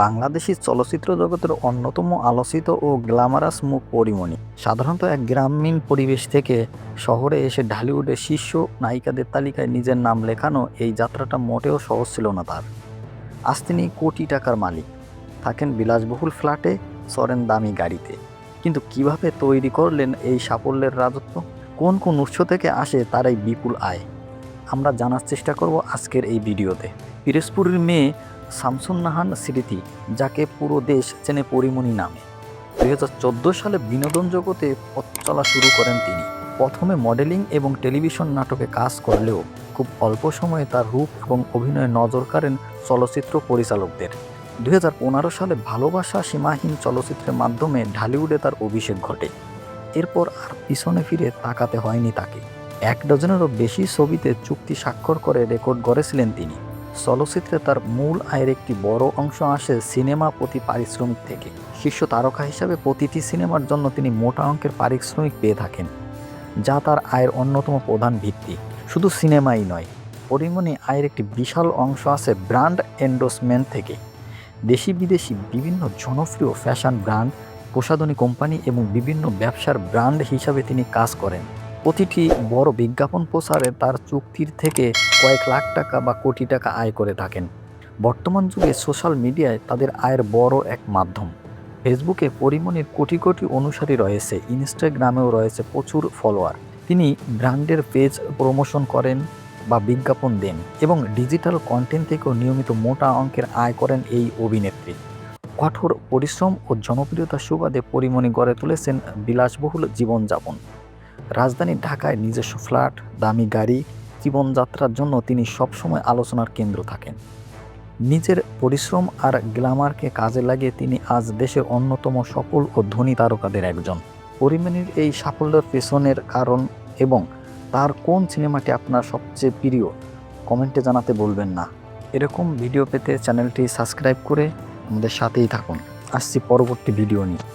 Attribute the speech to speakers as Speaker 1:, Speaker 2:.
Speaker 1: বাংলাদেশী চলচ্চিত্র জগতের অন্যতম আলোচিত ও গ্ল্যামারাস মুখ পরীমণি। সাধারণত এক গ্রামীণ পরিবেশ থেকে শহরে এসে ঢালিউডের শীর্ষ নায়িকাদের তালিকায় নিজের নাম লেখানো এই যাত্রাটা মোটেও সহজ ছিল না তার। আজ তিনি কোটি টাকার মালিক, থাকেন বিলাসবহুল ফ্ল্যাটে, চড়েন দামি গাড়িতে। কিন্তু কিভাবে তৈরি করলেন এই সাফল্যের রাজত্ব? কোন কোন উৎস থেকে আসে তার এই বিপুল আয়? আমরা জানার চেষ্টা করব আজকের এই ভিডিওতে। পিরোজপুরের মেয়ে শামসুন নাহার স্মৃতি, যাকে পুরো দেশ চেনে পরীমণি নামে। 2014 সালে বিনোদন জগতে পথ চলা শুরু করেন তিনি। প্রথমে মডেলিং এবং টেলিভিশন নাটকে কাজ করলেও খুব অল্প সময়ে তার রূপ এবং অভিনয়ে নজর কাড়েন চলচ্চিত্র পরিচালকদের। 2015 সালে ভালোবাসা সীমাহীন চলচ্চিত্রের মাধ্যমে ঢালিউডে তার অভিষেক ঘটে। এরপর আর পিছনে ফিরে তাকাতে হয়নি তাকে। 1 ডজনেরও বেশি ছবিতে চুক্তি স্বাক্ষর করে রেকর্ড গড়েছিলেন তিনি। চলচ্চিত্রে তার মূল আয়ের একটি বড় অংশ আসে সিনেমা প্রতি পারিশ্রমিক থেকে। শীর্ষ তারকা হিসাবে প্রতিটি সিনেমার জন্য তিনি মোটা অঙ্কের পারিশ্রমিক পেয়ে থাকেন, যা তার আয়ের অন্যতম প্রধান ভিত্তি। শুধু সিনেমাই নয়, পরীমণি আয়ের একটি বিশাল অংশ আছে ব্র্যান্ড এন্ডোর্সমেন্ট থেকে। দেশি বিদেশি বিভিন্ন জনপ্রিয় ফ্যাশন ব্র্যান্ড, প্রসাধনী কোম্পানি এবং বিভিন্ন ব্যবসার ব্র্যান্ড হিসাবে তিনি কাজ করেন। প্রতিটি বড় বিজ্ঞাপন প্রচারে তার চুক্তির থেকে কয়েক লাখ টাকা বা কোটি টাকা আয় করে থাকেন। বর্তমান যুগে সোশ্যাল মিডিয়ায় তাদের আয়ের বড় এক মাধ্যম। ফেসবুকে পরীমণির কোটি কোটি অনুসারী রয়েছে, ইনস্টাগ্রামেও রয়েছে প্রচুর ফলোয়ার। তিনি ব্র্যান্ডের পেজ প্রমোশন করেন বা বিজ্ঞাপন দেন এবং ডিজিটাল কন্টেন্ট থেকেও নিয়মিত মোটা অঙ্কের আয় করেন এই অভিনেত্রী। কঠোর পরিশ্রম ও জনপ্রিয়তার সুবাদে পরীমণি গড়ে তুলেছেন বিলাসবহুল জীবনযাপন। রাজধানী ঢাকায় নিজস্ব ফ্ল্যাট, দামি গাড়ি, জীবনযাত্রার জন্য তিনি সবসময় আলোচনার কেন্দ্র থাকেন। নিজের পরিশ্রম আর গ্ল্যামারকে কাজে লাগিয়ে তিনি আজ দেশের অন্যতম সফল ও ধনী তারকাদের একজন। পরীমণির এই সাফল্যের পেছনের কারণ এবং তার কোন সিনেমাটি আপনার সবচেয়ে প্রিয়, কমেন্টে জানাতে বলবেন না। এরকম ভিডিও পেতে চ্যানেলটি সাবস্ক্রাইব করে আমাদের সাথেই থাকুন। আসছি পরবর্তী ভিডিও নিয়ে।